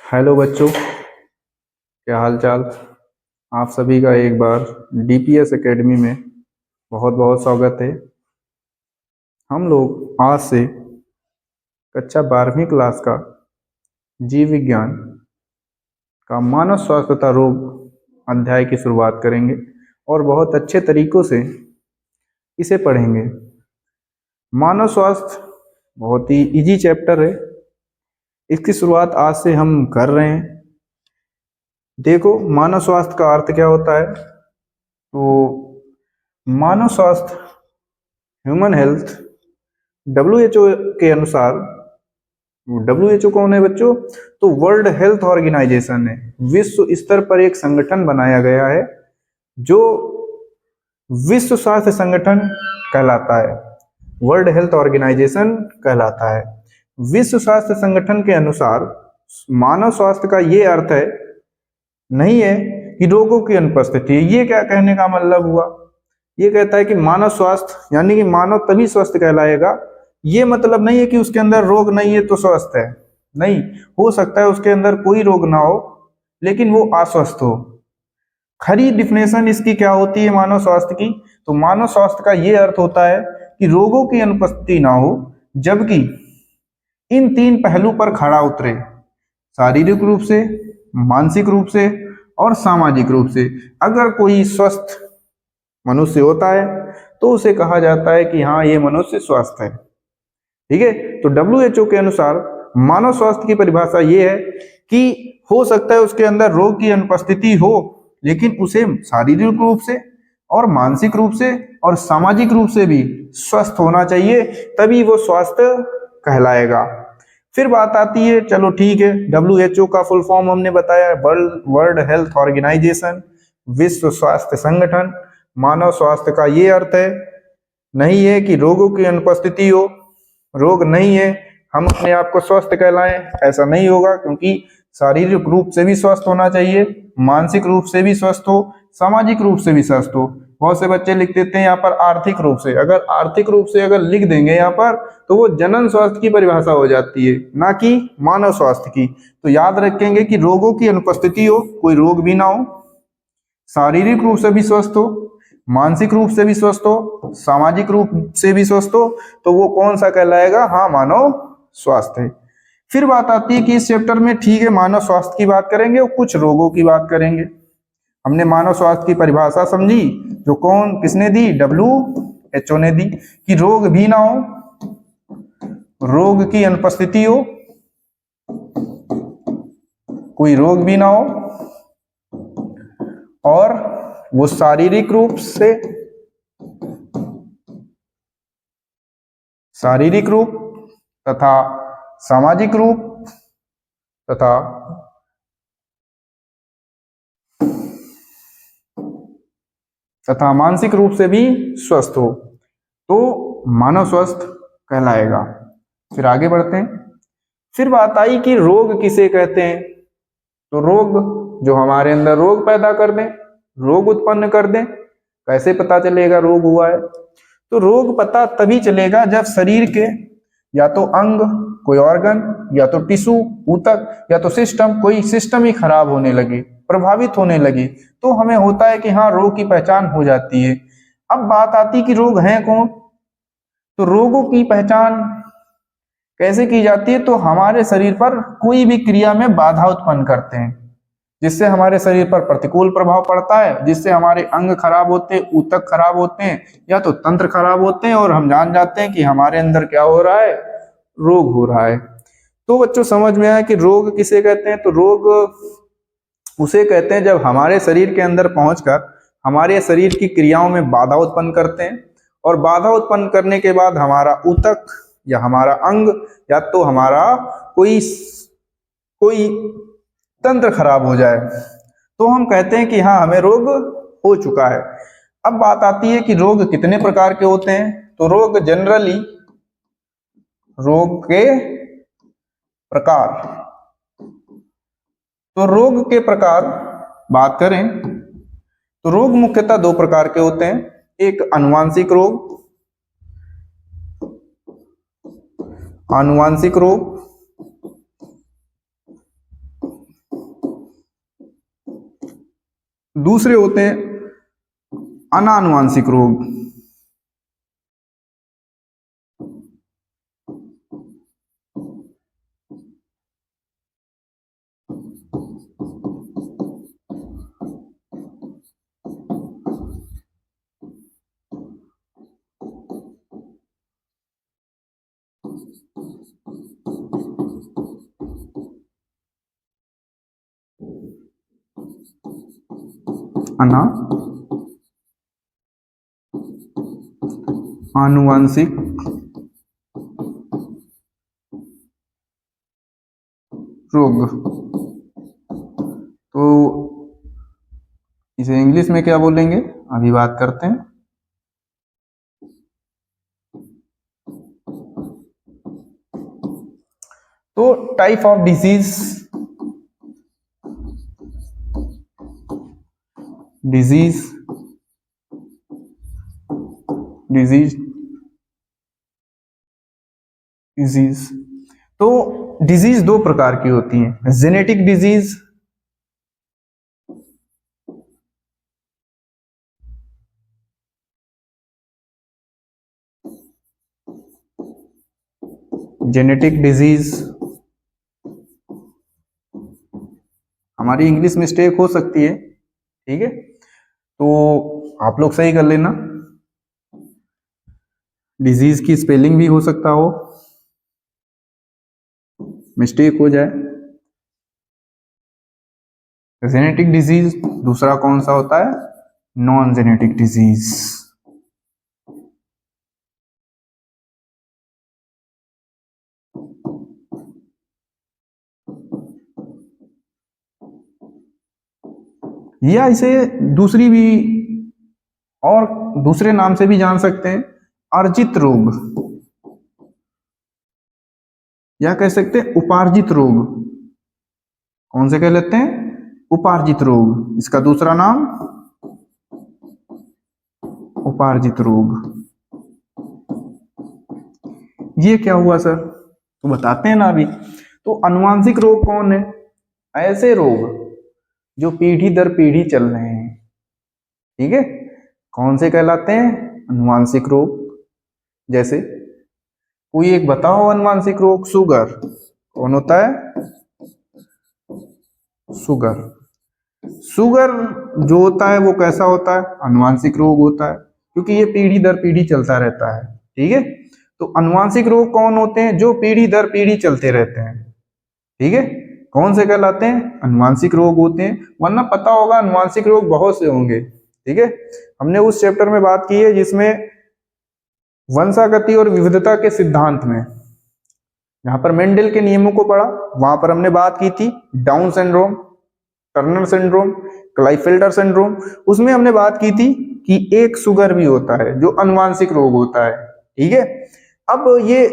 Hello बच्चों, क्या हाल चाल। आप सभी का एक बार डीपीएस एकेडमी में बहुत बहुत स्वागत है। हम लोग आज से कक्षा 12वीं क्लास का जीव विज्ञान का मानव स्वास्थ्य तथा रोग अध्याय की शुरुआत करेंगे और बहुत अच्छे तरीकों से इसे पढ़ेंगे। मानव स्वास्थ्य बहुत ही इजी चैप्टर है। इसकी शुरुआत आज से हम कर रहे हैं। देखो, मानव स्वास्थ्य का अर्थ क्या होता है। तो मानव स्वास्थ्य, ह्यूमन हेल्थ, डब्ल्यूएचओ के अनुसार, डब्ल्यूएचओ कौन है बच्चों? तो वर्ल्ड हेल्थ ऑर्गेनाइजेशन है। विश्व स्तर पर एक संगठन बनाया गया है जो विश्व स्वास्थ्य संगठन कहलाता है, वर्ल्ड हेल्थ ऑर्गेनाइजेशन कहलाता है। विश्व स्वास्थ्य संगठन के अनुसार मानव स्वास्थ्य का ये अर्थ है नहीं है कि रोगों की अनुपस्थिति। ये क्या कहने का मतलब हुआ? ये कहता है कि मानव स्वास्थ्य यानी कि मानव तभी स्वस्थ कहलाएगा। ये मतलब नहीं है कि उसके अंदर रोग नहीं है तो स्वस्थ है। नहीं, हो सकता है उसके अंदर कोई रोग ना हो लेकिन वो अस्वस्थ हो। खरी डिफिनेशन इसकी क्या होती है मानव स्वास्थ्य की? तो मानव स्वास्थ्य का ये अर्थ होता है कि रोगों की अनुपस्थिति ना हो, जबकि इन तीन पहलू पर खड़ा उतरे, शारीरिक रूप से, मानसिक रूप से और सामाजिक रूप से। अगर कोई स्वस्थ मनुष्य होता है तो उसे कहा जाता है कि हाँ, ये मनुष्य स्वस्थ है। ठीक है। तो डब्ल्यूएचओ के अनुसार मानव स्वास्थ्य की परिभाषा ये है कि हो सकता है उसके अंदर रोग की अनुपस्थिति हो लेकिन उसे शारीरिक रूप से और मानसिक रूप से और सामाजिक रूप से भी स्वस्थ होना चाहिए, तभी वो स्वास्थ्य कहलाएगा। फिर बात आती है, चलो ठीक है, डब्ल्यूएचओ का फुल फॉर्म हमने बताया, वर्ल्ड हेल्थ ऑर्गेनाइजेशन, विश्व स्वास्थ्य संगठन। मानव स्वास्थ्य का ये अर्थ है नहीं है कि रोगों की अनुपस्थिति हो, रोग नहीं है हम अपने आप को स्वस्थ कहलाएं, ऐसा नहीं होगा, क्योंकि शारीरिक रूप से भी स्वस्थ होना चाहिए, मानसिक रूप से भी स्वस्थ हो, सामाजिक रूप से भी स्वस्थ हो। बहुत से बच्चे लिख देते हैं यहाँ पर आर्थिक रूप से। अगर आर्थिक रूप से अगर लिख देंगे यहाँ पर तो वो जनन स्वास्थ्य की परिभाषा हो जाती है, ना कि मानव स्वास्थ्य की। तो याद रखेंगे कि रोगों की अनुपस्थिति हो, कोई रोग भी ना हो, शारीरिक रूप से भी स्वस्थ हो, मानसिक रूप से भी स्वस्थ हो, सामाजिक रूप से भी स्वस्थ हो, तो वो कौन सा कहलाएगा? हाँ, मानव स्वास्थ्य है। फिर बात आती है कि इस चैप्टर में ठीक है मानव स्वास्थ्य की बात करेंगे और कुछ रोगों की बात करेंगे। हमने मानव स्वास्थ्य की परिभाषा समझी जो किसने दी? डब्ल्यूएचओ ने दी, कि रोग भी ना हो, रोग की अनुपस्थिति हो, कोई रोग भी ना हो और वो शारीरिक रूप तथा सामाजिक रूप तथा मानसिक रूप से भी स्वस्थ हो, तो मानव स्वस्थ कहलाएगा। फिर आगे बढ़ते हैं। फिर बात आई कि रोग किसे कहते हैं। तो रोग जो हमारे अंदर रोग पैदा कर दें, रोग उत्पन्न कर दें। कैसे पता चलेगा रोग हुआ है? तो रोग पता तभी चलेगा जब शरीर के या तो अंग, कोई ऑर्गन, या तो टिश्यू, ऊतक, या तो सिस्टम, कोई सिस्टम ही खराब होने लगे, प्रभावित होने लगे, तो हमें होता है कि हाँ, रोग की पहचान हो जाती है। अब बात आती कि रोग हैं कौन। तो रोगों की पहचान कैसे की जाती है? तो हमारे शरीर पर कोई भी क्रिया में बाधा उत्पन्न करते हैं, जिससे हमारे शरीर पर प्रतिकूल प्रभाव पड़ता है, जिससे हमारे अंग खराब होते हैं, ऊतक खराब होते हैं, या तो तंत्र खराब होते हैं, और हम जान जाते हैं कि हमारे अंदर क्या हो रहा है? रोग हो रहा है। तो बच्चों समझ में आया कि रोग किसे कहते हैं। तो रोग उसे कहते हैं जब हमारे शरीर के अंदर पहुंचकर हमारे शरीर की क्रियाओं में बाधा उत्पन्न करते हैं, और बाधा उत्पन्न करने के बाद हमारा ऊतक या हमारा अंग या तो हमारा कोई कोई तंत्र खराब हो जाए, तो हम कहते हैं कि हाँ, हमें रोग हो चुका है। अब बात आती है कि रोग कितने प्रकार के होते हैं। तो रोग जनरली, रोग के प्रकार, तो रोग के प्रकार बात करें तो रोग मुख्यतः दो प्रकार के होते हैं। एक आनुवांशिक रोग, आनुवांशिक रोग दूसरे होते हैं अनानुवांशिक रोग। आनुवांशिक रोग। तो इसे इंग्लिश में क्या बोलेंगे, अभी बात करते हैं। तो type of disease, disease disease disease तो डिजीज दो प्रकार की होती हैं, जेनेटिक डिजीज, जेनेटिक डिजीज। हमारी इंग्लिश मिस्टेक हो सकती है, ठीक है, तो आप लोग सही कर लेना। डिजीज की स्पेलिंग भी हो सकता हो, मिस्टेक हो जाए। जेनेटिक डिजीज, दूसरा कौन सा होता है, नॉन जेनेटिक डिजीज। या इसे दूसरी भी और दूसरे नाम से भी जान सकते हैं, अर्जित रोग, या कह सकते हैं उपार्जित रोग। कौन से कह लेते हैं, उपार्जित रोग, इसका दूसरा नाम उपार्जित रोग। ये क्या हुआ सर, तो बताते हैं ना अभी। तो अनुवांशिक रोग कौन है, ऐसे रोग जो पीढ़ी दर पीढ़ी चल रहे हैं, ठीक है, कौन से कहलाते हैं, अनुवांशिक रोग। जैसे कोई एक बताओ अनुवांशिक रोग, शुगर, कौन होता है, शुगर। शुगर जो होता है वो कैसा होता है, अनुवांशिक रोग होता है, क्योंकि ये पीढ़ी दर पीढ़ी चलता रहता है, ठीक है। तो अनुवांशिक रोग कौन होते हैं, जो पीढ़ी दर पीढ़ी चलते रहते हैं, ठीक है, कौन से कहलाते हैं, अनुवांशिक रोग होते हैं। वरना पता होगा अनुवांशिक रोग बहुत से होंगे, ठीक है। हमने उस चैप्टर में बात की है जिसमें वंशागति और विविधता के सिद्धांत में, जहां पर मेंडल के नियमों को पढ़ा, वहां पर हमने बात की थी down syndrome, Turner syndrome, Klinefelter syndrome. उसमें हमने बात की थी कि एक शुगर भी होता है जो अनुवांशिक रोग होता है, ठीक है। अब ये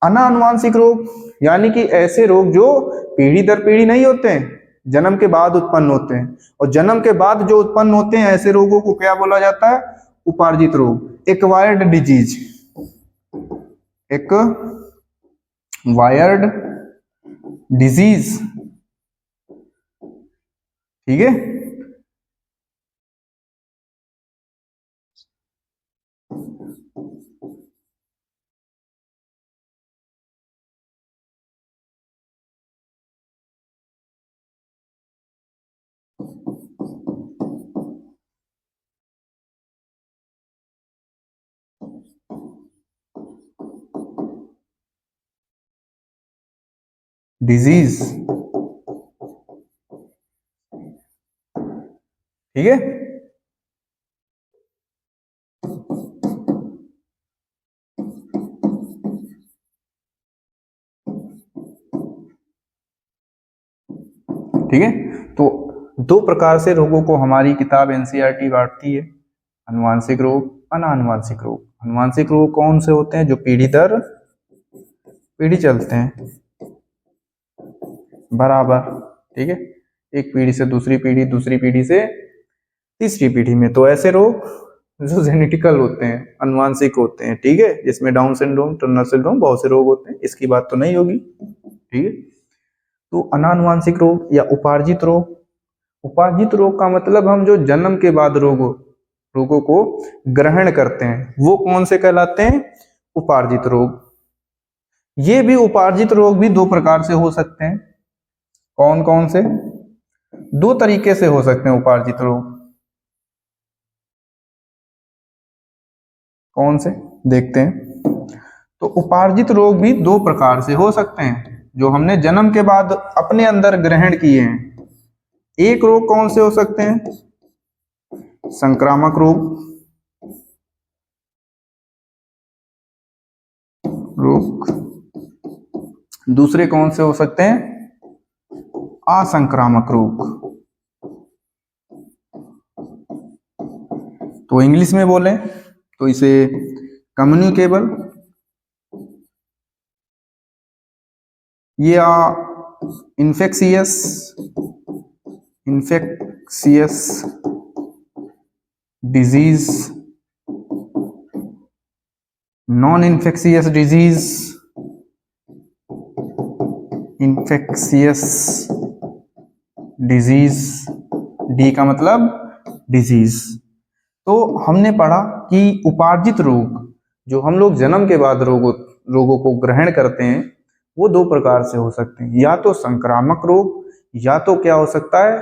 अनानुवांशिक रोग, यानी कि ऐसे रोग जो पीढ़ी दर पीढ़ी नहीं होते हैं, जन्म के बाद उत्पन्न होते हैं, और जन्म के बाद जो उत्पन्न होते हैं ऐसे रोगों को क्या बोला जाता है, उपार्जित रोग, एक्वायर्ड डिजीज, एक्वायर्ड डिजीज, ठीक है। डिजीज, ठीक है। ठीक है, तो दो प्रकार से रोगों को हमारी किताब एनसीईआरटी बांटती है, अनुवांशिक रोग, अनानुवांशिक रोग। अनुवांशिक रोग कौन से होते हैं, जो पीढ़ी दर पीढ़ी चलते हैं बराबर, ठीक है, एक पीढ़ी से दूसरी पीढ़ी, दूसरी पीढ़ी से तीसरी पीढ़ी में। तो ऐसे रोग जो जेनेटिकल होते हैं, अनुवांशिक होते हैं, ठीक है, जिसमें डाउन सिंड्रोम, टर्नर सिंड्रोम, बहुत से रोग होते हैं, इसकी बात तो नहीं होगी, ठीक है। तो अनानुवांशिक रोग या उपार्जित रोग, उपार्जित रोग का मतलब हम जो जन्म के बाद रोगों को ग्रहण करते हैं वो कौन से कहलाते हैं? उपार्जित रोग। ये भी उपार्जित रोग भी दो प्रकार से हो सकते हैं। कौन कौन से? दो तरीके से हो सकते हैं उपार्जित रोग। कौन से? देखते हैं। तो उपार्जित रोग भी दो प्रकार से हो सकते हैं जो हमने जन्म के बाद अपने अंदर ग्रहण किए हैं। एक रोग कौन से हो सकते हैं? संक्रामक रोग। दूसरे कौन से हो सकते हैं? असंक्रामक रोग। तो इंग्लिश में बोलें तो इसे कम्युनिकेबल या infectious disease, non infectious disease, infectious disease, D का मतलब डिजीज। तो हमने पढ़ा कि उपार्जित रोग जो हम लोग जन्म के बाद रोगों को ग्रहण करते हैं वो दो प्रकार से हो सकते हैं, या तो संक्रामक रोग या तो क्या हो सकता है?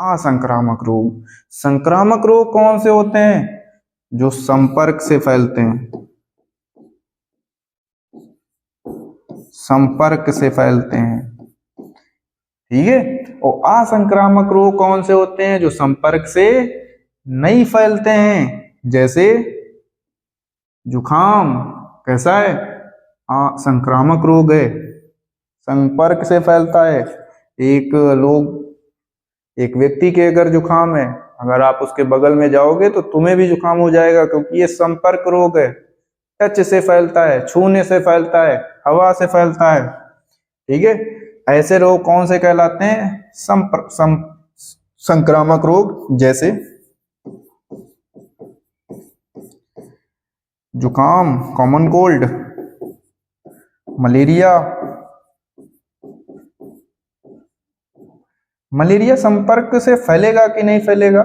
असंक्रामक रोग। संक्रामक रोग कौन से होते हैं? जो संपर्क से फैलते हैं, संपर्क से फैलते हैं, ठीक है। और असंक्रामक रोग कौन से होते हैं? जो संपर्क से नहीं फैलते हैं, जैसे जुखाम कैसा है? संक्रामक रोग है, संपर्क से फैलता है। एक व्यक्ति के अगर जुखाम है, अगर आप उसके बगल में जाओगे तो तुम्हें भी जुखाम हो जाएगा, क्योंकि ये संपर्क रोग है। टच से फैलता है, छूने से फैलता है, हवा से फैलता है, ठीक है। ऐसे रोग कौन से कहलाते हैं? संक्रामक रोग, जैसे जुकाम, कॉमन कोल्ड, मलेरिया। मलेरिया संपर्क से फैलेगा कि नहीं फैलेगा?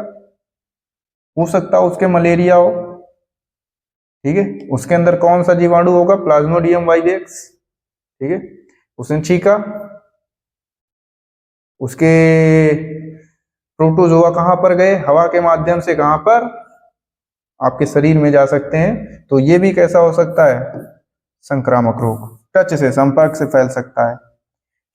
हो सकता है उसके मलेरिया हो, ठीक है। उसके अंदर कौन सा जीवाणु होगा? प्लाज्मोडियम वाइवेक्स, ठीक है। उसने छींका, उसके प्रोटोजोआ कहां पर गए? हवा के माध्यम से कहां पर? आपके शरीर में जा सकते हैं। तो ये भी कैसा हो सकता है? संक्रामक रोग, टच से, संपर्क से फैल सकता है।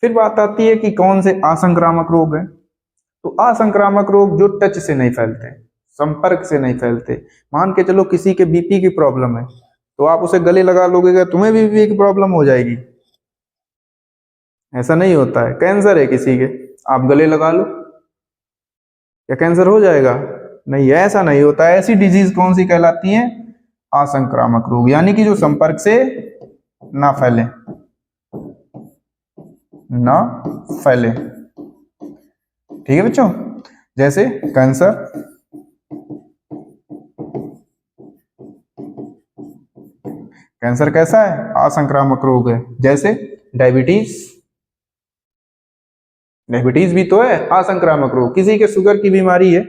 फिर बात आती है कि कौन से असंक्रामक रोग है। तो असंक्रामक रोग जो टच से नहीं फैलते, संपर्क से नहीं फैलते। मान के चलो किसी के बीपी की प्रॉब्लम है, तो आप उसे गले लगा लोगे, तुम्हें भी बीपी की प्रॉब्लम हो जाएगी? ऐसा नहीं होता है। कैंसर है किसी के, आप गले लगा लो, क्या कैंसर हो जाएगा? नहीं, ऐसा नहीं होता है। ऐसी डिजीज कौन सी कहलाती है? असंक्रामक रोग, यानी कि जो संपर्क से ना फैले, ना फैले, ठीक है बच्चों। जैसे कैंसर, कैंसर कैसा है? असंक्रामक रोग है। जैसे डायबिटीज, डायबिटीज भी तो है असंक्रामक रोग। किसी के शुगर की बीमारी है,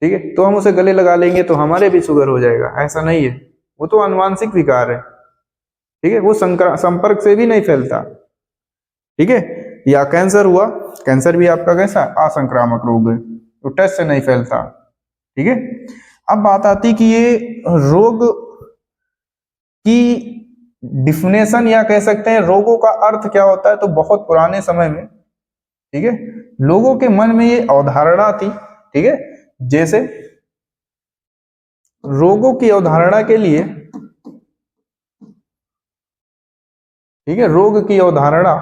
ठीक है, तो हम उसे गले लगा लेंगे तो हमारे भी शुगर हो जाएगा? ऐसा नहीं है, वो तो अनुवांशिक विकार है, ठीक है। वो संपर्क से भी नहीं फैलता, ठीक है। या कैंसर हुआ, कैंसर भी आपका कैसा? असंक्रामक रोग है, तो टच से नहीं फैलता, ठीक है। अब बात आती कि ये रोग की डिफिनेशन या कह सकते हैं रोगों का अर्थ क्या होता है। तो बहुत पुराने समय में, ठीक है, लोगों के मन में ये अवधारणा थी, ठीक है। जैसे रोगों की अवधारणा के लिए, ठीक है, रोग की अवधारणा,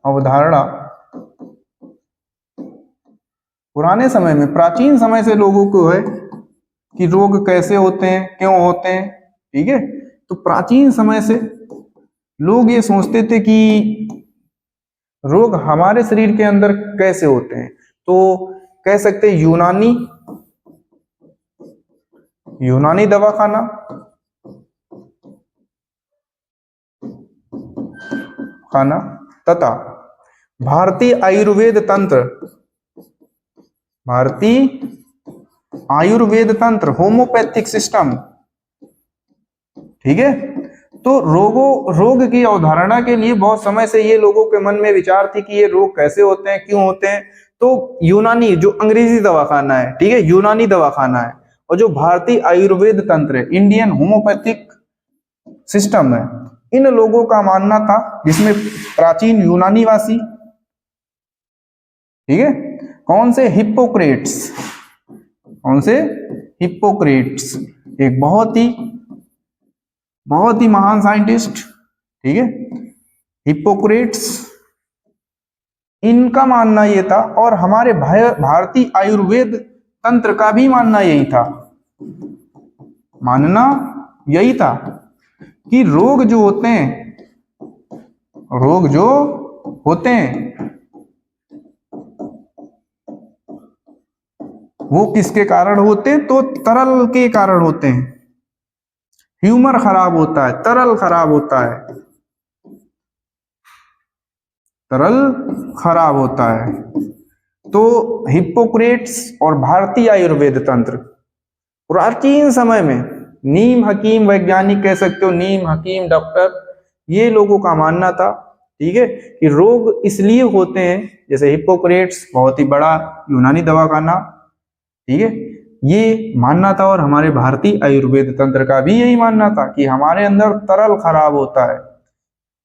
अवधारणा पुराने समय में, प्राचीन समय से लोगों को है कि रोग कैसे होते हैं, क्यों होते हैं, ठीक है। तो प्राचीन समय से लोग ये सोचते थे कि रोग हमारे शरीर के अंदर कैसे होते हैं। तो कह सकते हैं यूनानी दवाखाना, तथा भारतीय आयुर्वेद तंत्र, भारतीय आयुर्वेद तंत्र होम्योपैथिक सिस्टम, ठीक है। तो रोग की अवधारणा के लिए बहुत समय से ये लोगों के मन में विचार थी कि ये रोग कैसे होते हैं, क्यों होते हैं। तो यूनानी जो अंग्रेजी दवाखाना है, ठीक है, यूनानी दवाखाना है, और जो भारतीय आयुर्वेद तंत्र है, इंडियन होम्योपैथिक सिस्टम है, इन लोगों का मानना था, जिसमें प्राचीन यूनानी वासी, ठीक है, कौन से, हिप्पोक्रेट्स, कौन से, हिप्पोक्रेट्स, एक बहुत ही महान साइंटिस्ट, ठीक है, हिप्पोक्रेट्स, इनका मानना ये था, और हमारे भारतीय आयुर्वेद तंत्र का भी मानना यही था, मानना यही था कि रोग जो होते हैं वो किसके कारण होते हैं, तो तरल के कारण होते हैं। ह्यूमर खराब होता है, तरल खराब होता है, तरल खराब होता है। तो हिप्पोक्रेट्स और भारतीय आयुर्वेद तंत्र प्राचीन समय में नीम हकीम, वैज्ञानिक कह सकते हो, नीम हकीम, डॉक्टर, ये लोगों का मानना था, ठीक है, कि रोग इसलिए होते हैं, जैसे हिप्पोक्रेट्स बहुत ही बड़ा यूनानी दवाखाना, ठीक है, ये मानना था, और हमारे भारतीय आयुर्वेद तंत्र का भी यही मानना था कि हमारे अंदर तरल खराब होता है,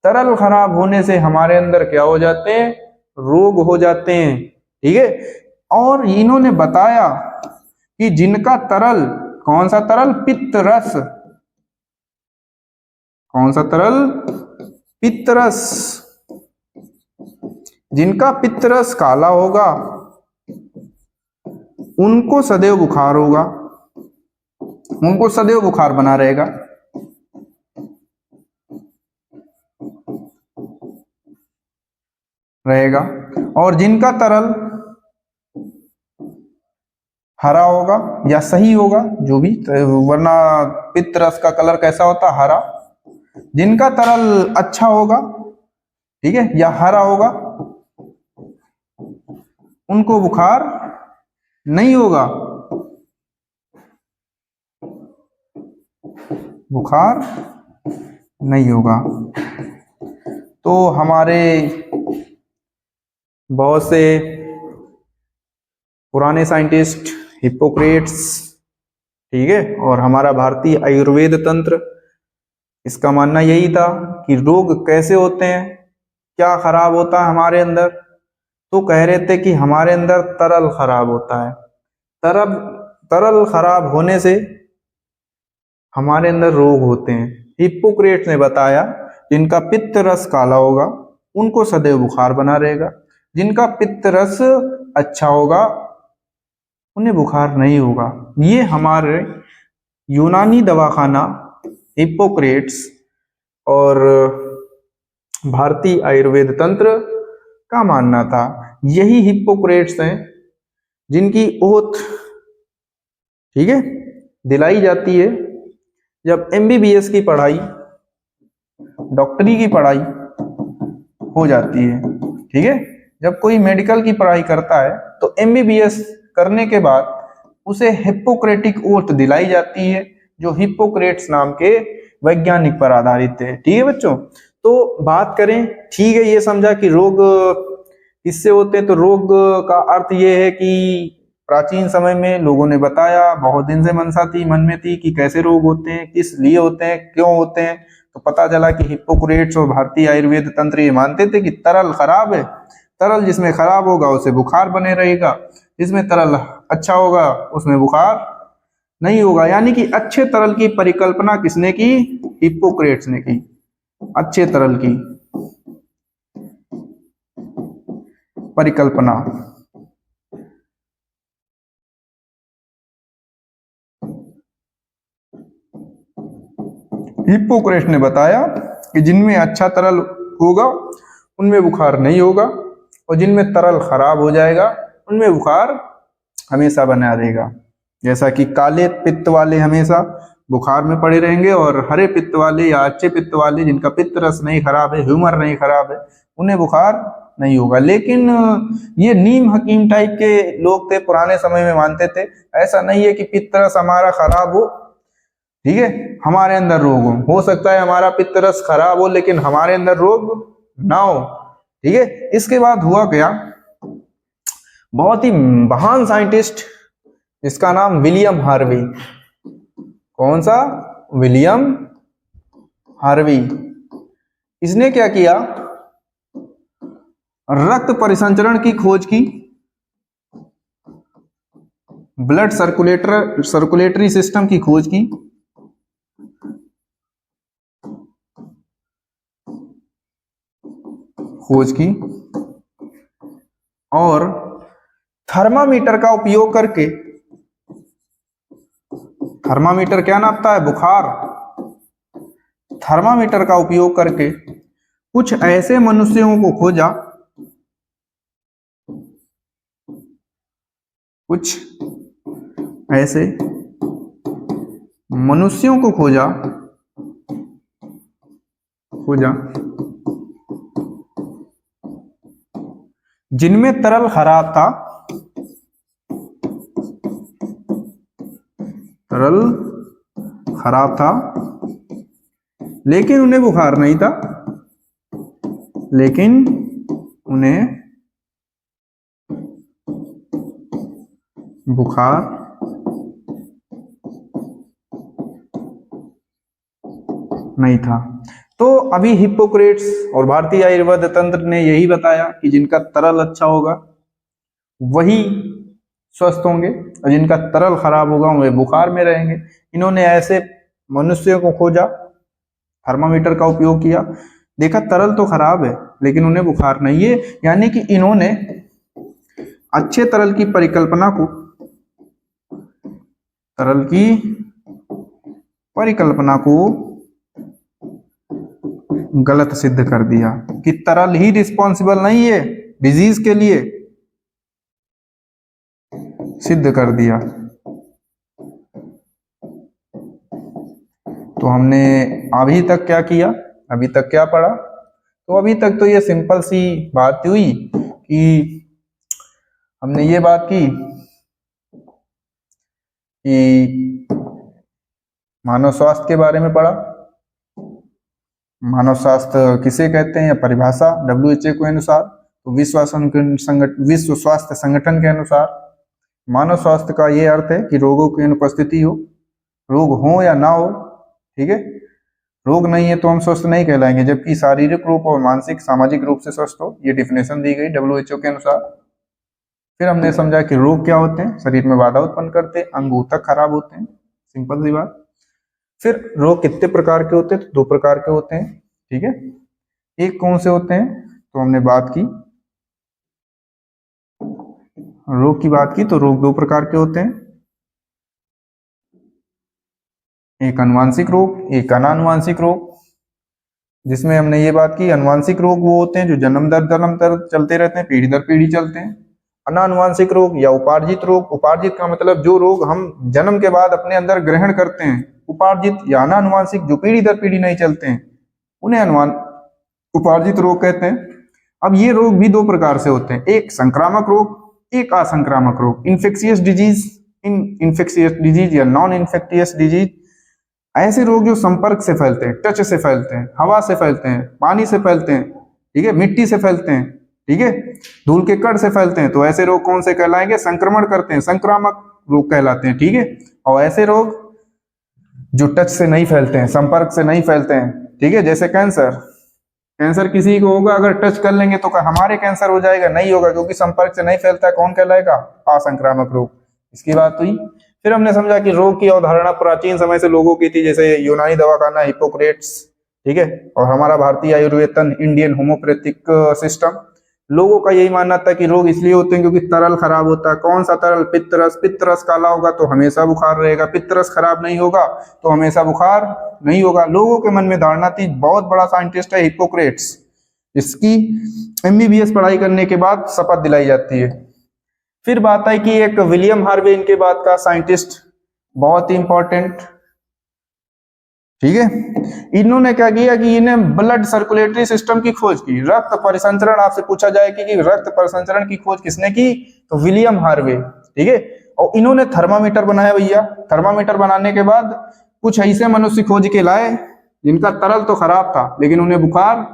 तरल खराब होने से हमारे अंदर क्या हो जाते हैं, रोग हो जाते हैं, ठीक है। और इन्होंने बताया कि जिनका तरल, कौन सा तरल, पित्त रस, कौन सा तरल, पित्त रस, जिनका पित्त रस काला होगा उनको सदैव बुखार होगा, उनको सदैव बुखार बना रहेगा, और जिनका तरल हरा होगा या सही होगा, जो भी, वरना पित्त रस का कलर कैसा होता, हरा, जिनका तरल अच्छा होगा, ठीक है, या हरा होगा, उनको बुखार नहीं होगा, बुखार नहीं होगा। तो हमारे बहुत से पुराने साइंटिस्ट, हिप्पोक्रेट्स, ठीक है, और हमारा भारतीय आयुर्वेद तंत्र, इसका मानना यही था कि रोग कैसे होते हैं, क्या खराब होता है हमारे अंदर। तो कह रहे थे कि हमारे अंदर तरल खराब होता है, तरल खराब होने से हमारे अंदर रोग होते हैं। हिप्पोक्रेट्स ने बताया जिनका पित्त रस काला होगा उनको सदैव बुखार बना रहेगा, जिनका पित्त रस अच्छा होगा उन्हें बुखार नहीं होगा। ये हमारे यूनानी दवाखाना हिप्पोक्रेट्स और भारतीय आयुर्वेद तंत्र का मानना था। यही हिप्पोक्रेट्स हैं जिनकी ओथ, ठीक है, दिलाई जाती है जब एमबीबीएस की पढ़ाई, डॉक्टरी की पढ़ाई हो जाती है, ठीक है। जब कोई मेडिकल की पढ़ाई करता है तो एमबीबीएस करने के बाद उसे हिप्पोक्रेटिक ओथ दिलाई जाती है, जो हिप्पोक्रेट्स नाम के वैज्ञानिक पर आधारित है, ठीक है बच्चों। तो बात करें, ठीक है, ये समझा कि रोग किससे होते हैं, तो रोग का अर्थ ये है कि प्राचीन समय में लोगों ने बताया, बहुत दिन से मनसा थी, मन में थी कि कैसे रोग होते हैं, किस लिए होते हैं, क्यों होते हैं। तो पता चला कि हिप्पोक्रेट्स और भारतीय आयुर्वेद तंत्र ये मानते थे कि तरल खराब है, तरल जिसमें खराब होगा उसे बुखार बने रहेगा, जिसमें तरल अच्छा होगा उसमें बुखार नहीं होगा। यानी कि अच्छे तरल की परिकल्पना किसने की, हिप्पोक्रेट्स ने की, अच्छे तरल की परिकल्पना। हिप्पोक्रेट्स ने बताया कि जिनमें अच्छा तरल होगा उनमें बुखार नहीं होगा, और जिनमें तरल खराब हो जाएगा उनमें बुखार हमेशा बना रहेगा। जैसा कि काले पित्त वाले हमेशा बुखार में पड़े रहेंगे, और हरे पित्त वाले या अच्छे पित्त वाले जिनका पित्त रस नहीं खराब है, ह्यूमर नहीं खराब है, उन्हें बुखार नहीं होगा। लेकिन ये नीम हकीम टाइप के लोग थे, पुराने समय में मानते थे ऐसा नहीं है कि पित्त रस हमारा खराब हो, ठीक है, हमारे अंदर रोग हो सकता है हमारा पित्त रस खराब हो लेकिन हमारे अंदर रोग ना हो, ठीक है। इसके बाद हुआ क्या, बहुत ही महान साइंटिस्ट, इसका नाम विलियम हार्वी। कौन सा? William Harvey. इसने क्या किया, रक्त परिसंचरण की खोज की, ब्लड सर्कुलेटरी सिस्टम की खोज की, और थर्मामीटर का उपयोग करके, थर्मामीटर क्या नापता है? बुखार। थर्मामीटर का उपयोग करके कुछ ऐसे मनुष्यों को खोजा, कुछ ऐसे मनुष्यों को खोजा जिनमें तरल खराब था, लेकिन उन्हें बुखार नहीं था, तो अभी हिप्पोक्रेट्स और भारतीय आयुर्वेद तंत्र ने यही बताया कि जिनका तरल अच्छा होगा वही स्वस्थ होंगे और जिनका तरल खराब होगा वे बुखार में रहेंगे। इन्होंने ऐसे मनुष्यों को खोजा, थर्मामीटर का उपयोग किया, देखा तरल तो खराब है लेकिन उन्हें बुखार नहीं है, यानी कि इन्होंने अच्छे तरल की परिकल्पना को गलत सिद्ध कर दिया कि तरल ही रिस्पॉन्सिबल नहीं है डिजीज के लिए, सिद्ध कर दिया। तो हमने अभी तक क्या किया, अभी तक क्या पढ़ा? तो अभी तक तो ये सिंपल सी बात हुई कि हमने ये बात की कि मानव स्वास्थ्य के बारे में पढ़ा। मानव स्वास्थ्य किसे कहते हैं, या परिभाषा WHO के अनुसार, तो विश्व स्वास्थ्य संगठन के अनुसार मानव स्वास्थ्य का ये अर्थ है कि रोगों की अनुपस्थिति हो, रोग हो या ना हो, ठीक है। रोग नहीं है तो हम स्वस्थ नहीं कहलाएंगे, जबकि शारीरिक रूप और मानसिक सामाजिक रूप से स्वस्थ हो, ये डिफिनेशन दी गई WHO के अनुसार। फिर हमने समझा कि रोग क्या होते हैं, शरीर में बाधा उत्पन्न करते, अंग ऊतक खराब होते हैं, सिंपल सी बात। फिर रोग कितने प्रकार के होते हैं? तो 2 प्रकार के होते हैं, ठीक है। एक कौन से होते हैं? तो हमने बात की रोग की बात की, तो रोग 2 प्रकार के होते हैं, एक अनुवांशिक रोग, एक अनानुवांशिक रोग। जिसमें हमने ये बात की अनुवांशिक रोग वो होते हैं जो जन्म दर चलते रहते हैं, पीढ़ी दर पीढ़ी चलते हैं। अनानुवांशिक रोग या उपार्जित रोग, उपार्जित का मतलब जो रोग हम जन्म के बाद अपने अंदर ग्रहण करते हैं, उपार्जित या अनानुवांशिक जो पीढ़ी दर पीढ़ी नहीं चलते हैं, उन्हें उपार्जित रोग कहते हैं। अब ये रोग भी 2 प्रकार से होते हैं, एक संक्रामक रोग, एक असंक्रामक रोग। इन्फेक्शियस डिजीज या नॉन इन्फेक्टियस डिजीज, ऐसे रोग जो संपर्क से फैलते हैं, टच से फैलते हैं, हवा से फैलते हैं, पानी से फैलते हैं, ठीक है, मिट्टी से फैलते हैं, ठीक है, धूल के कण से फैलते हैं, तो ऐसे रोग कौन से कहलाएंगे? संक्रमण करते हैं, संक्रामक रोग कहलाते हैं, ठीक है। और ऐसे रोग जो टच से नहीं फैलते हैं, संपर्क से नहीं फैलते हैं, ठीक है, जैसे कैंसर किसी को होगा, अगर टच कर लेंगे तो हमारे कैंसर हो जाएगा? नहीं होगा, क्योंकि संपर्क से नहीं फैलता है, कौन कहलाएगा? असंक्रामक रोग। इसकी बात हुई। फिर हमने समझा कि रोग की अवधारणा प्राचीन समय से लोगों की थी, जैसे यूनानी दवाखाना हिप्पोक्रेट्स, ठीक है, और हमारा भारतीय आयुर्वेदन इंडियन होम्योपैथिक सिस्टम, लोगों का यही मानना था कि रोग इसलिए होते हैं क्योंकि तरल खराब होता है। कौन सा तरल? पित्तरस काला होगा तो हमेशा बुखार रहेगा, पित्तरस खराब नहीं होगा तो हमेशा बुखार नहीं होगा। लोगों के मन में धारणा थी। बहुत बड़ा साइंटिस्ट है हिप्पोक्रेट्स, इसकी MBBS पढ़ाई करने के बाद शपथ दिलाई जाती है। फिर बात है कि एक विलियम हार्वे इनके बाद का साइंटिस्ट, बहुत ही इंपॉर्टेंट, ठीक है। इन्होंने क्या किया कि इन्हें ब्लड सर्कुलेटरी सिस्टम की खोज की, रक्त परिसंचरण, आपसे पूछा जाए कि रक्त परिसंचरण की खोज किसने की, तो विलियम हार्वे। ठीक है। और इन्होंने थर्मामीटर बनाया भैया। थर्मामीटर बनाने के बाद कुछ ऐसे मनुष्य खोज के लाए जिनका तरल तो खराब था लेकिन उन्हें बुखार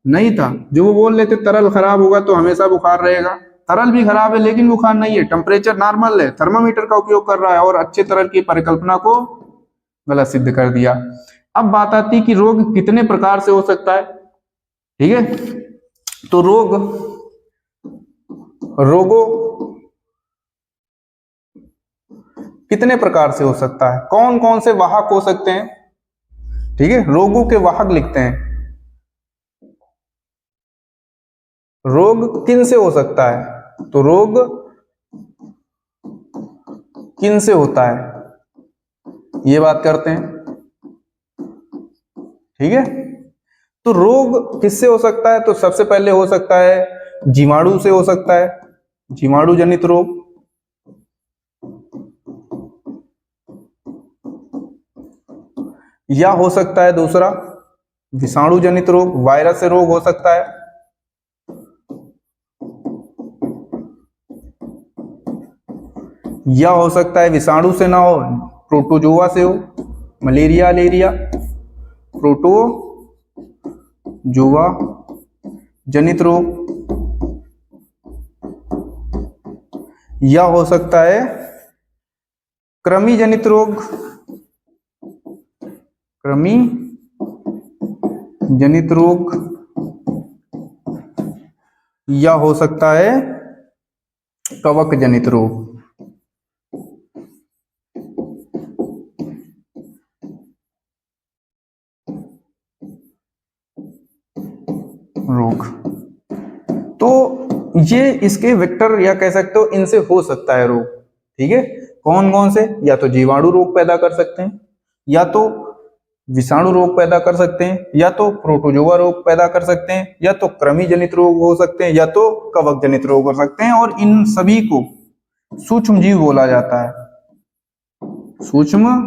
नहीं था। जो वो बोल लेते तरल खराब होगा तो हमेशा बुखार रहेगा, तरल भी खराब है लेकिन बुखार नहीं है, टेम्परेचर नॉर्मल है, थर्मामीटर का उपयोग कर रहा है और अच्छे तरल की परिकल्पना को गलत सिद्ध कर दिया। अब बात आती है कि रोग कितने प्रकार से हो सकता है। ठीक है। तो रोगों कितने प्रकार से हो सकता है, कौन कौन से वाहक हो सकते हैं। ठीक है। रोगों के वाहक लिखते हैं। रोग किन से हो सकता है, तो रोग किन से होता है ये बात करते हैं। ठीक है। तो रोग किससे हो सकता है, तो सबसे पहले हो सकता है जीवाणु से हो सकता है, जीवाणु जनित रोग। या हो सकता है दूसरा विषाणु जनित रोग, वायरस से रोग हो सकता है। या हो सकता है विषाणु से ना हो, प्रोटोजोआ से हो, मलेरिया लेरिया, प्रोटोजोआ जनित रोग। या हो सकता है कृमि जनित रोग, कृमि जनित रोग। या हो सकता है कवक जनित रोग। तो ये इसके वेक्टर या कह सकते हो इनसे हो सकता है रोग। ठीक है। कौन कौन से, या तो जीवाणु रोग पैदा कर सकते हैं, या तो विषाणु रोग पैदा कर सकते हैं, या तो प्रोटोजोआ रोग पैदा कर सकते हैं, या तो कृमि जनित रोग हो सकते हैं, या तो कवक जनित रोग हो सकते हैं। और इन सभी को सूक्ष्म जीव बोला जाता है, सूक्ष्म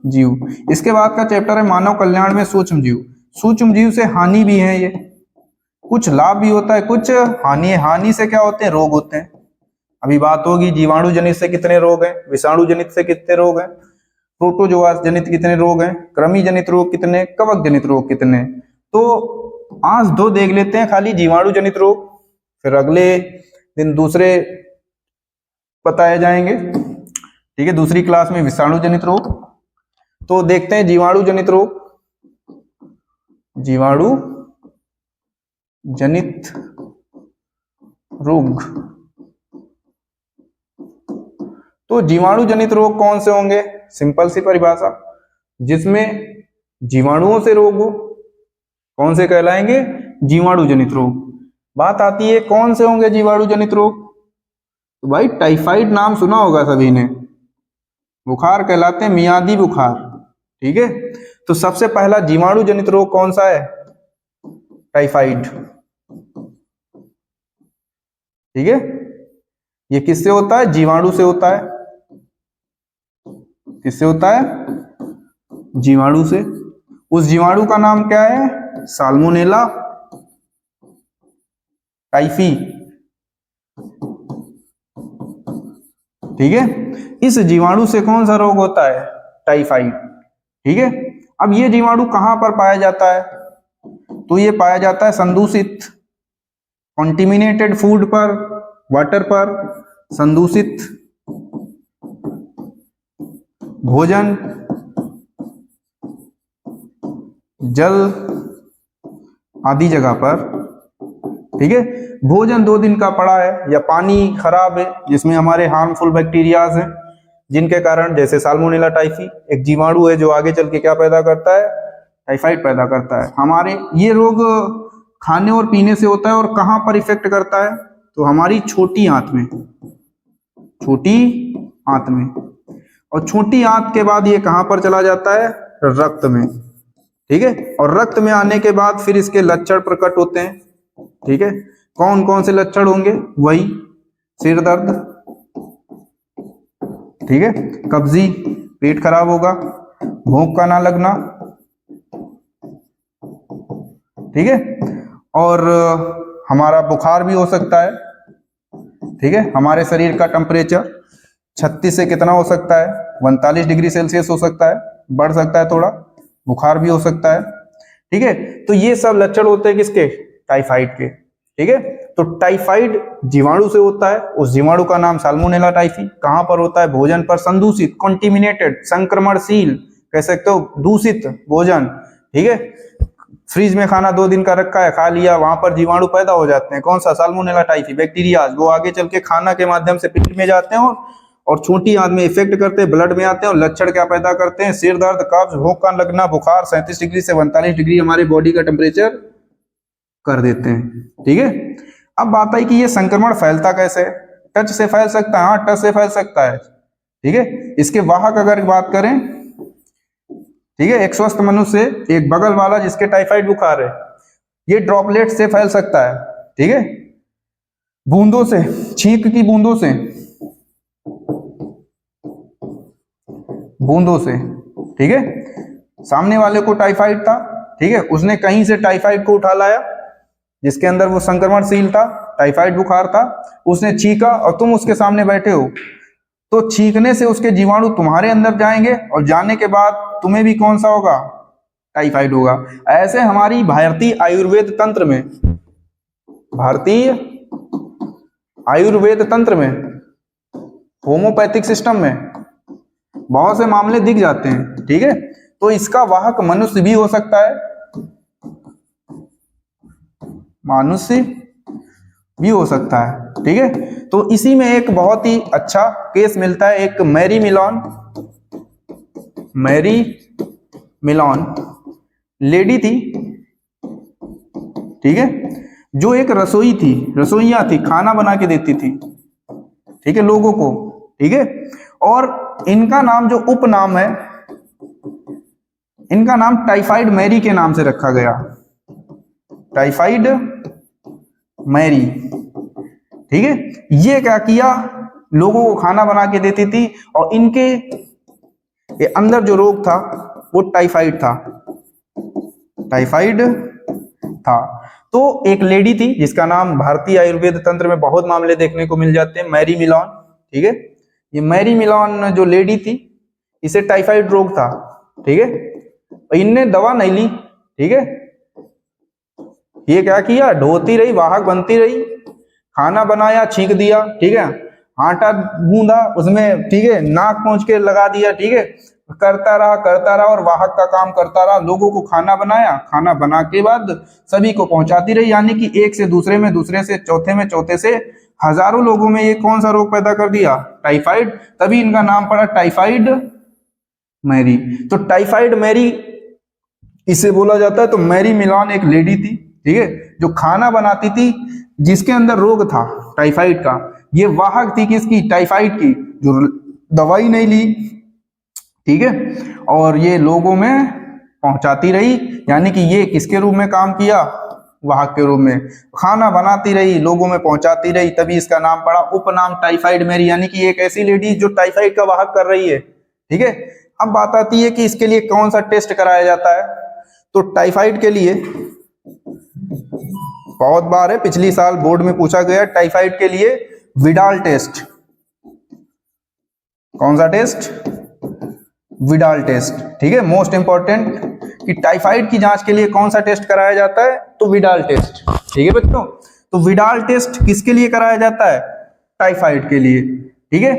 जीव। इसके बाद का चैप्टर है मानव कल्याण में सूक्ष्म जीव। सूक्ष्म जीव से हानि भी है, ये कुछ लाभ भी होता है, कुछ हानि है। हानि से क्या होते हैं, रोग होते हैं। अभी बात होगी जीवाणु जनित से कितने रोग हैं, विषाणु जनित से कितने रोग हैं, प्रोटोजोआ जनित कितने रोग हैं, कृमि जनित रोग कितने, कवक जनित रोग कितने। तो आज दो देख लेते हैं खाली जीवाणु जनित रोग, फिर अगले दिन दूसरे बताए जाएंगे। ठीक है। दूसरी क्लास में विषाणु जनित रोग। तो देखते हैं जीवाणु जनित रोग। जीवाणु जनित रोग। तो जीवाणु जनित रोग कौन से होंगे, सिंपल सी परिभाषा, जिसमें जीवाणुओं से रोग हो, कौन से कहलाएंगे, जीवाणु जनित रोग। बात आती है कौन से होंगे जीवाणु जनित रोग, तो भाई टाइफाइड नाम सुना होगा सभी ने, बुखार कहलाते हैं, मियादी बुखार। ठीक है। तो सबसे पहला जीवाणु जनित रोग कौन सा है, टाइफाइड। ठीक है। ये किससे होता है, जीवाणु से होता है। किससे होता है, जीवाणु से। उस जीवाणु का नाम क्या है, साल्मोनेला टाइफी। ठीक है। इस जीवाणु से कौन सा रोग होता है, टाइफाइड। ठीक है। अब ये जीवाणु कहां पर पाया जाता है, तो ये पाया जाता है संदूषित कॉन्टिमिनेटेड फूड पर, वाटर पर, संदूषित भोजन, जल आदि जगह पर। ठीक है। भोजन 2 दिन का पड़ा है या पानी खराब है जिसमें हमारे हार्मफुल बैक्टीरियाज हैं, जिनके कारण, जैसे साल्मोनेला टाइफी एक जीवाणु है जो आगे चल के क्या पैदा करता है, टाइफाइड पैदा करता है। हमारे ये रोग खाने और पीने से होता है और कहां पर इफेक्ट करता है, तो हमारी छोटी आंत में, छोटी आंत में। और छोटी आंत के बाद ये कहां पर चला जाता है, रक्त में। ठीक है। और रक्त में आने के बाद फिर इसके लक्षण प्रकट होते हैं। ठीक है। कौन कौन से लक्षण होंगे, वही सिर दर्द, ठीक है, कब्जी, पेट खराब होगा, भूख का ना लगना, ठीक है। और हमारा बुखार भी हो सकता है, ठीक है। हमारे शरीर का टेम्परेचर 36 से कितना हो सकता है, 39 डिग्री सेल्सियस हो सकता है, बढ़ सकता है थोड़ा, बुखार भी हो सकता है, ठीक है। तो ये सब लक्षण होते हैं किसके, टाइफाइड के, ठीक है। तो टाइफाइड जीवाणु से होता है, उस जीवाणु का नाम साल्मोनेला टाइफी। कहां पर होता है, भोजन पर संदूषित, कॉन्टिमिनेटेड, संक्रमणशील, कह सकते हो दूषित भोजन, ठीक है। फ्रिज में खाना 2 दिन का रखा है, खा लिया, वहां पर जीवाणु पैदा हो जाते हैं, कौन सा, साल्मोनेला टाइफी बैक्टीरिया। वो आगे चल के खाना के माध्यम से पेट में जाते हैं और छोटी आंत में इफेक्ट करते हैं, ब्लड में आते हैं और लक्षण क्या पैदा करते हैं, सिर दर्द, कब्ज, भूख का लगना, बुखार 37 डिग्री से 42 डिग्री हमारी बॉडी का टेम्परेचर कर देते हैं, ठीक है। अब बात आई कि ये संक्रमण फैलता कैसे, टच से फैल सकता है, हाँ टच से फैल सकता है, ठीक है। इसके वाहक अगर बात करें, ठीक है, एक स्वस्थ मनुष्य से एक बगल वाला जिसके टाइफाइड बुखार है, ये ड्रॉपलेट से फैल सकता है, ठीक है, बूंदों से, छींक की बूंदों से, बूंदों से, ठीक है। सामने वाले को टाइफाइड था, ठीक है, उसने कहीं से टाइफाइड को उठा लाया जिसके अंदर वो संक्रमणशील था, टाइफाइड बुखार था, उसने छींका और तुम उसके सामने बैठे हो, तो छींकने से उसके जीवाणु तुम्हारे अंदर जाएंगे और जाने के बाद तुम्हें भी कौन सा होगा, टाइफाइड होगा। ऐसे हमारी भारतीय आयुर्वेद तंत्र में, भारतीय आयुर्वेद तंत्र में, होम्योपैथिक सिस्टम में बहुत से मामले दिख जाते हैं, ठीक है। तो इसका वाहक मनुष्य भी हो सकता है, मनुष्य भी हो सकता है, ठीक है। तो इसी में एक बहुत ही अच्छा केस मिलता है, एक मैरी मिलॉन लेडी थी, ठीक है, जो एक रसोई थी, रसोइया थी, खाना बना के देती थी, ठीक है, लोगों को, ठीक है। और इनका नाम जो उपनाम है, इनका नाम टाइफाइड मैरी के नाम से रखा गया, टाइफाइड मैरी, ठीक है। ये क्या किया, लोगों को खाना बना के देती थी और इनके अंदर जो रोग था वो टाइफाइड था, टाइफाइड था। तो एक लेडी थी जिसका नाम भारतीय आयुर्वेद तंत्र में बहुत मामले देखने को मिल जाते हैं, मैरी मिलॉन, ठीक है। ये मैरी मिलॉन जो लेडी थी, इसे टाइफाइड रोग था, ठीक है। इनने दवा नहीं ली, ठीक है, ये क्या किया, ढोती रही, वाहक बनती रही, खाना बनाया, छींक दिया, ठीक है, आटा गूंदा उसमें, ठीक है, नाक पहुंच के लगा दिया, ठीक है, करता रहा और वाहक का काम करता रहा, लोगों को खाना बनाया, खाना बना के बाद सभी को पहुंचाती रही, यानी कि एक से दूसरे में, दूसरे से चौथे में, चौथे से हजारों लोगों में ये कौन सा रोग पैदा कर दिया, टाइफाइड। तभी इनका नाम पड़ा टाइफाइड मैरी। तो टाइफाइड मैरी इसे बोला जाता है। तो मैरी मिलॉन एक लेडी थी, ठीक है, जो खाना बनाती थी, जिसके अंदर रोग था टाइफाइड का, ये वाहक थी किसकी, टाइफाइड की, जो दवाई नहीं ली, ठीक है, और ये लोगों में पहुंचाती रही, यानी कि ये किसके रूप में काम किया, वाहक के रूप में, खाना बनाती रही, लोगों में पहुंचाती रही, तभी इसका नाम पड़ा, उपनाम टाइफाइड मैरी, यानी कि एक ऐसी लेडी जो टाइफाइड का वाहक कर रही है, ठीक है। अब बात आती है कि इसके लिए कौन सा टेस्ट कराया जाता है। तो टाइफाइड के लिए बहुत बार है, पिछली साल बोर्ड में पूछा गया, टाइफाइड के लिए विडाल टेस्ट, कौन सा टेस्ट, विडाल टेस्ट, ठीक है, मोस्ट इंपॉर्टेंट, कि टाइफाइड की जांच के लिए कौन सा टेस्ट कराया जाता है, तो विडाल टेस्ट, ठीक है बच्चों। तो विडाल टेस्ट किसके लिए कराया जाता है, टाइफाइड के लिए, ठीक है।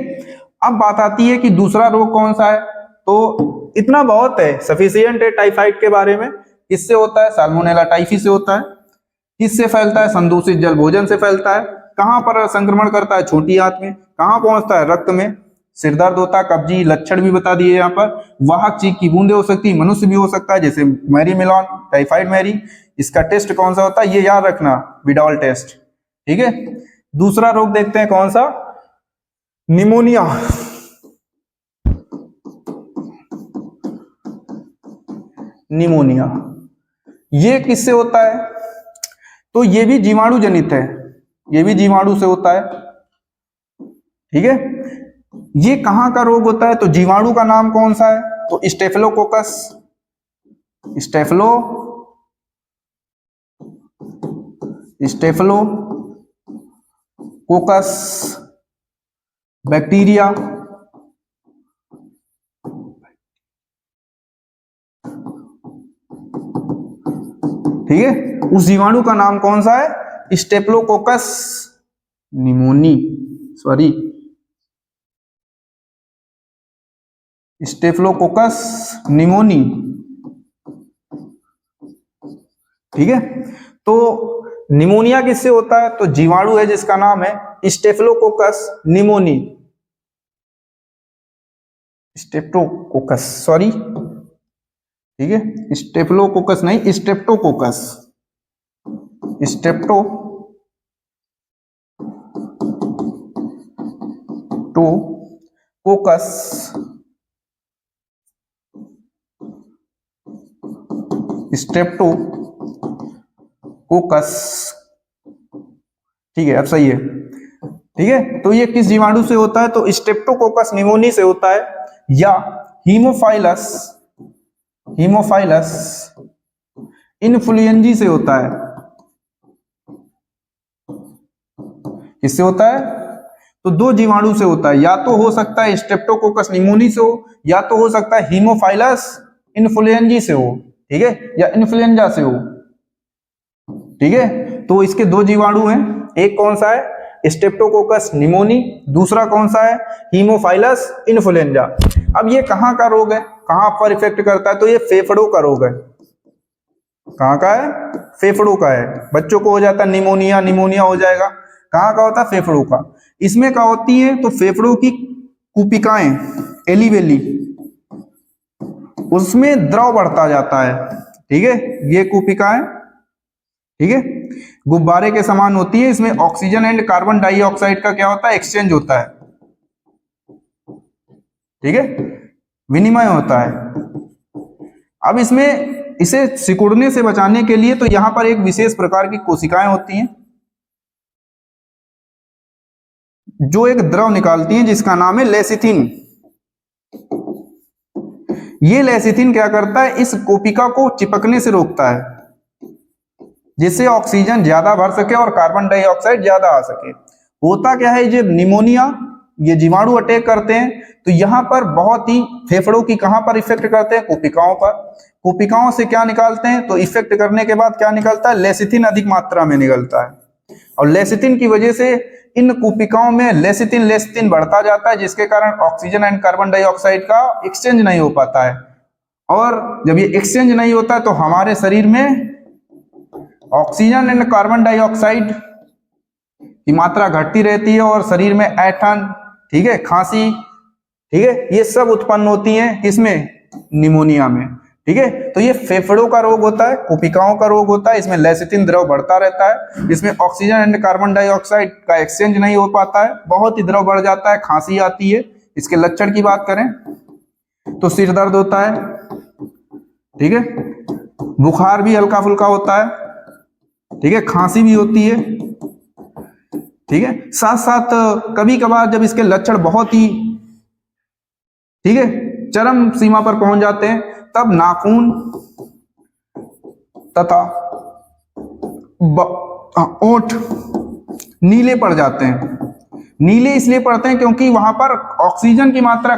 अब बात आती है कि दूसरा रोग कौन सा है, तो इतना बहुत है, सफिशियंट है टाइफाइड के बारे में। किससे होता है, साल्मोनेला टाइफी से होता है। किससे फैलता है, संदूषित जल भोजन से फैलता है। कहां पर संक्रमण करता है, छोटी आंत में। कहां पहुंचता है, रक्त में। सिर दर्द होता है, कब्जी, लक्षण भी बता दिए यहाँ पर। वाहक चीख की बूंदे हो सकती है, मनुष्य भी हो सकता है, जैसे मैरी मिलॉन, टाइफाइड मैरी। इसका टेस्ट कौन सा होता है, ये याद रखना, विडाल टेस्ट, ठीक है। दूसरा रोग देखते हैं कौन सा, निमोनिया। निमोनिया ये किससे होता है, तो ये भी जीवाणु जनित है, ये भी जीवाणु से होता है, ठीक है। ये कहां का रोग होता है, तो जीवाणु का नाम कौन सा है, तो स्टेफिलोकोकस, स्टेफिलो स्टेफिलोकोकस बैक्टीरिया, ठीक है। उस जीवाणु का नाम कौन सा है? Staphylococcus pneumoniae, sorry staphylococcus pneumoniae, ठीक है। तो निमोनिया किससे होता है? तो जीवाणु है जिसका नाम है स्टेफिलोकोकस निमोनी, स्टेप्टोकोकस, सॉरी, ठीक है, स्टेफिलोकोकस नहीं, स्टेप्टोकोकस, स्टेप्टोकोकस स्टेप्टोकोकस, ठीक है, अब सही है, ठीक है। तो ये किस जीवाणु से होता है? तो स्टेप्टोकोकस निमोनी से होता है, या हीमोफाइलस इन्फ्लुएंजी से होता है। किससे होता है? तो दो जीवाणु से होता है, या तो हो सकता है स्टेप्टोकोकस निमोनी से हो, या तो हो सकता है हीमोफाइलस इन्फ्लुएंजी से हो, ठीक है, या इन्फ्लुएंजा से हो, ठीक है। तो इसके दो जीवाणु हैं, एक कौन सा है? स्टेप्टोकोकस निमोनी, दूसरा कौन सा है? Haemophilus influenza. अब ये कहाँ का रोग है, कहाँ पर इफेक्ट करता है? तो ये फेफड़ों का रोग है। कहाँ का है? फेफड़ों का है। बच्चों को हो जाता है निमोनिया हो जाएगा, कहाँ का होता है? फेफड़ों का। इसमें क्या होती है? तो फेफड़ों की कुपिकाएं, एलिवेली, उसमें द्रव बढ़ता जाता है, ठीक है। ये कुपिकाएं, ठीक है, गुब्बारे के समान होती है, इसमें ऑक्सीजन एंड कार्बन डाइऑक्साइड का क्या होता है? एक्सचेंज होता है, ठीक है, विनिमय होता है। अब इसमें इसे सिकुड़ने से बचाने के लिए तो यहां पर एक विशेष प्रकार की कोशिकाएं होती हैं जो एक द्रव निकालती हैं जिसका नाम है लेसिथिन। ये लेसिथिन क्या करता है? इस कोशिका को चिपकने से रोकता है, जिससे ऑक्सीजन ज्यादा भर सके और कार्बन डाइऑक्साइड ज्यादा आ सके। होता क्या है, जब निमोनिया ये जीवाणु अटैक करते हैं तो यहाँ पर बहुत ही फेफड़ों की कहां पर इफेक्ट करते हैं? कोशिकाओं पर। कोशिकाओं से क्या निकालते हैं? तो इफेक्ट करने के बाद क्या निकलता है? लेसिथिन अधिक मात्रा में निकलता है, और लेसिथिन की वजह से इन कोशिकाओं में लेसिथिन बढ़ता जाता है, जिसके कारण ऑक्सीजन एंड कार्बन डाइऑक्साइड का एक्सचेंज नहीं हो पाता है। और जब ये एक्सचेंज नहीं होता है तो हमारे शरीर में ऑक्सीजन एंड कार्बन डाइऑक्साइड की मात्रा घटती रहती है, और शरीर में ऐंठन, ठीक है, खांसी, ठीक है, ये सब उत्पन्न होती हैं किसमें? निमोनिया में, ठीक है। तो ये फेफड़ों का रोग होता है, कोशिकाओं का रोग होता है। इसमें लेसिथिन द्रव बढ़ता रहता है, इसमें ऑक्सीजन एंड कार्बन डाइऑक्साइड का एक्सचेंज नहीं हो पाता है, बहुत ही द्रव बढ़ जाता है, खांसी आती है। इसके लक्षण की बात करें तो सिर दर्द होता है, ठीक है, बुखार भी हल्का फुल्का होता है, ठीक है, खांसी भी होती है, ठीक है। साथ साथ कभी कभार जब इसके लक्षण बहुत ही, ठीक है, चरम सीमा पर पहुंच जाते हैं, तब नाखून तथा ओंठ नीले पड़ जाते हैं। नीले इसलिए पड़ते हैं क्योंकि वहां पर ऑक्सीजन की मात्रा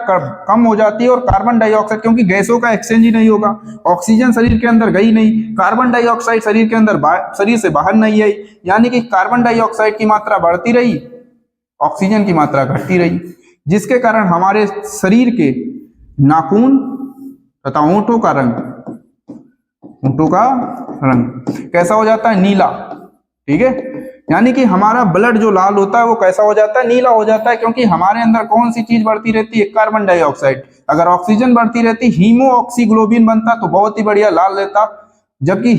कम हो जाती है और कार्बन डाइऑक्साइड, क्योंकि गैसों का एक्सचेंज ही नहीं होगा, ऑक्सीजन शरीर के अंदर गई नहीं, कार्बन डाइऑक्साइड शरीर के अंदर शरीर से बाहर नहीं आई, यानी कि कार्बन डाइऑक्साइड की मात्रा बढ़ती रही, ऑक्सीजन की मात्रा घटती रही, जिसके कारण हमारे शरीर के नाखून तथा होंठों का रंग कैसा हो जाता है? नीला, ठीक है। यानी कि हमारा ब्लड जो लाल होता है वो कैसा हो जाता है? नीला हो जाता है, क्योंकि हमारे अंदर कौन सी चीज बढ़ती रहती है? Carbon dioxide. अगर ऑक्सीजन बढ़ती रहती, हीमोऑक्सीग्लोबिन बनता तो बहुत ही बढ़िया लाल रहता, जबकि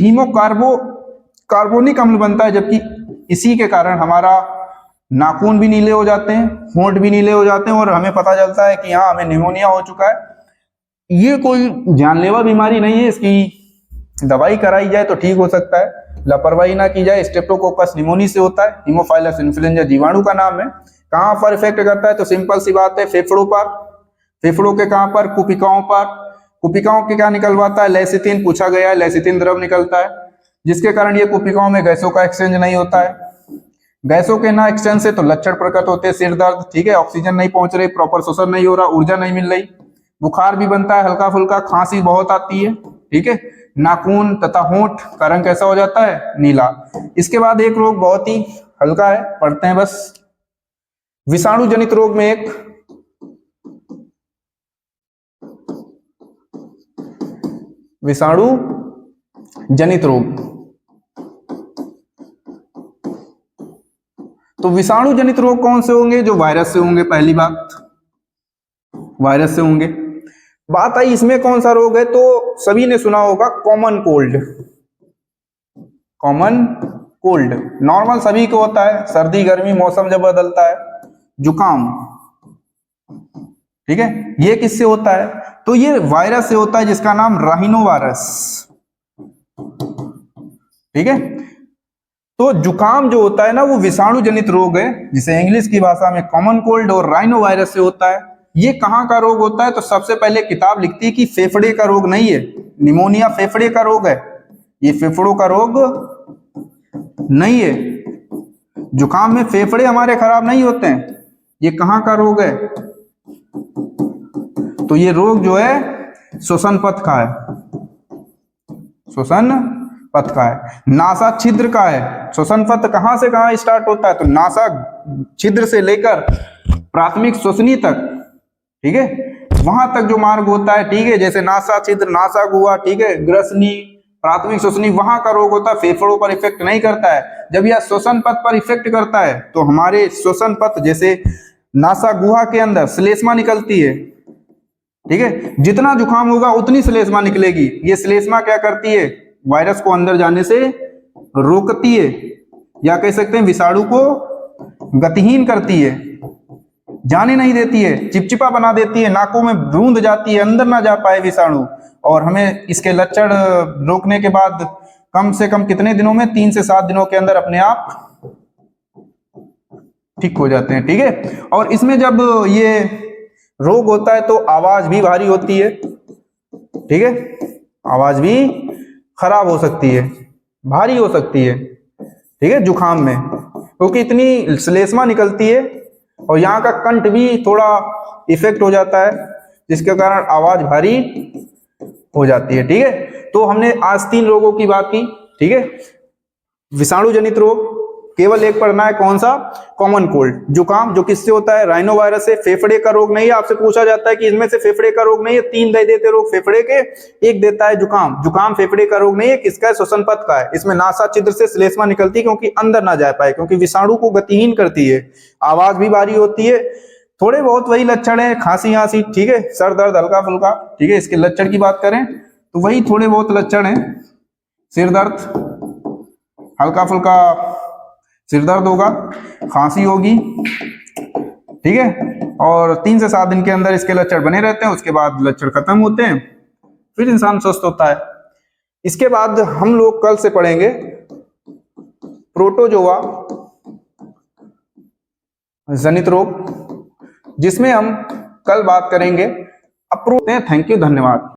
कार्बोनिक अम्ल बनता है, जबकि इसी के कारण हमारा नाखून भी नीले हो जाते हैं, होंठ भी नीले हो जाते हैं, और हमें पता चलता है कि हाँ, हमें निमोनिया हो चुका है। ये कोई जानलेवा बीमारी नहीं है, इसकी दवाई कराई जाए तो ठीक हो सकता है, लापरवाही ना की जाए। स्ट्रेप्टोकोकस निमोनी से होता है, हीमोफाइलस इन्फ्लुएंजा जीवाणु का नाम है। कहां पर इफेक्ट करता है? तो सिंपल सी बात है, फेफड़ों पर। फेफड़ों के कहां पर? कुपिकाओं पर। कुपिकाओं के क्या निकलवाता है? लेसिथिन। पूछा गया है, लेसिथिन द्रव निकलता है, जिसके कारण ये कोशिकाओं में गैसों का एक्सचेंज नहीं होता है। गैसों के ना एक्सचेंज से तो लक्षण प्रकट होते हैं, सिर दर्द, ठीक है, ऑक्सीजन नहीं पहुंच रही, प्रॉपर श्वसन नहीं हो रहा, ऊर्जा नहीं मिल रही, बुखार भी बनता है हल्का फुल्का, खांसी बहुत आती है, ठीक है, नाखून तथा होंठ का रंग कैसा हो जाता है, नीला। इसके बाद एक रोग बहुत ही हल्का है, पढ़ते हैं बस। विषाणु जनित रोग में एक विषाणु जनित रोग। तो विषाणु जनित रोग कौन से होंगे? जो वायरस से होंगे, पहली बात वायरस से होंगे। बात आई इसमें कौन सा रोग है, तो सभी ने सुना होगा common cold. Common cold normal सभी को होता है, सर्दी गर्मी मौसम जब बदलता है। जुकाम, ठीक है, ये किससे होता है? तो ये वायरस से होता है जिसका नाम राइनो वायरस, ठीक है। तो जुकाम जो होता है ना, वो विषाणु जनित रोग है, जिसे इंग्लिश की भाषा में कॉमन कोल्ड और राइनो वायरस से होता है। ये कहाँ का रोग होता है? तो सबसे पहले किताब लिखती है कि फेफड़े का रोग नहीं है, निमोनिया फेफड़े का रोग है, ये फेफड़ों का रोग नहीं है। जुकाम में फेफड़े हमारे खराब नहीं होते हैं, ये कहाँ का रोग है? तो ये रोग जो है श्वसन पथ का है, श्वसन पथ का है, नासा छिद्र का है। श्वसन पथ कहां से कहां स्टार्ट होता है? तो नासा छिद्र से लेकर प्राथमिक श्वसनी तक, ठीक है, वहां तक जो मार्ग होता है, ठीक है, जैसे नासा छिद्र, नासा गुहा, ठीक है, ग्रसनी, प्राथमिक श्वसनी, वहां का रोग होता है, फेफड़ों पर इफेक्ट नहीं करता है। जब यह श्वसन पथ पर इफेक्ट करता है तो हमारे श्वसन पथ, जैसे नासा गुहा के अंदर श्लेष्मा निकलती है, ठीक है, जितना जुकाम होगा उतनी श्लेष्मा निकलेगी। ये श्लेष्मा क्या करती है? वायरस को अंदर जाने से रोकती है, या कह सकते हैं विषाणु को गतिहीन करती है, जाने नहीं देती है, चिपचिपा बना देती है, नाकों में बूंद जाती है, अंदर ना जा पाए विषाणु। और हमें इसके लक्षण रोकने के बाद कम से कम कितने दिनों में? 3 से 7 दिनों के अंदर अपने आप ठीक हो जाते हैं, ठीक है। और इसमें जब ये रोग होता है तो आवाज भी भारी होती है, ठीक है, आवाज भी खराब हो सकती है, भारी हो सकती है, ठीक है, जुकाम में, क्योंकि इतनी श्लेष्मा निकलती है और यहाँ का कंठ भी थोड़ा इफेक्ट हो जाता है, जिसके कारण आवाज भारी हो जाती है, ठीक है। तो हमने आज 3 रोगों की बात की, ठीक है। विषाणु जनित रोग केवल एक पढ़ना है, कौन सा? Common cold. जुकाम जो किससे होता है? राइनो वायरस से। फेफड़े का रोग नहीं है, आपसे पूछा जाता है कि इसमें से फेफड़े का रोग नहीं है, 3 दे देते रोग फेफड़े के, एक देता है जुकाम। जुकाम फेफड़े का रोग नहीं है, किसका है? श्वसन पथ का है। इसमें नासा छिद्र से श्लेष्मा निकलती है क्योंकि अंदर ना जा पाए, क्योंकि विषाणु को गतिहीन करती है। आवाज भी भारी होती है, थोड़े बहुत वही लक्षण है, खांसी आंसी, ठीक है, सर दर्द हल्का फुल्का, ठीक है। इसके लक्षण की बात करें तो वही थोड़े बहुत लक्षण है, सिर दर्द, हल्का फुल्का सिर दर्द होगा, खांसी होगी, ठीक है, और 3 से 7 दिन के अंदर इसके लक्षण बने रहते हैं, उसके बाद लक्षण खत्म होते हैं, फिर इंसान स्वस्थ होता है। इसके बाद हम लोग कल से पढ़ेंगे प्रोटोजोआ जनित रोग, जिसमें हम कल बात करेंगे। थैंक यू, धन्यवाद।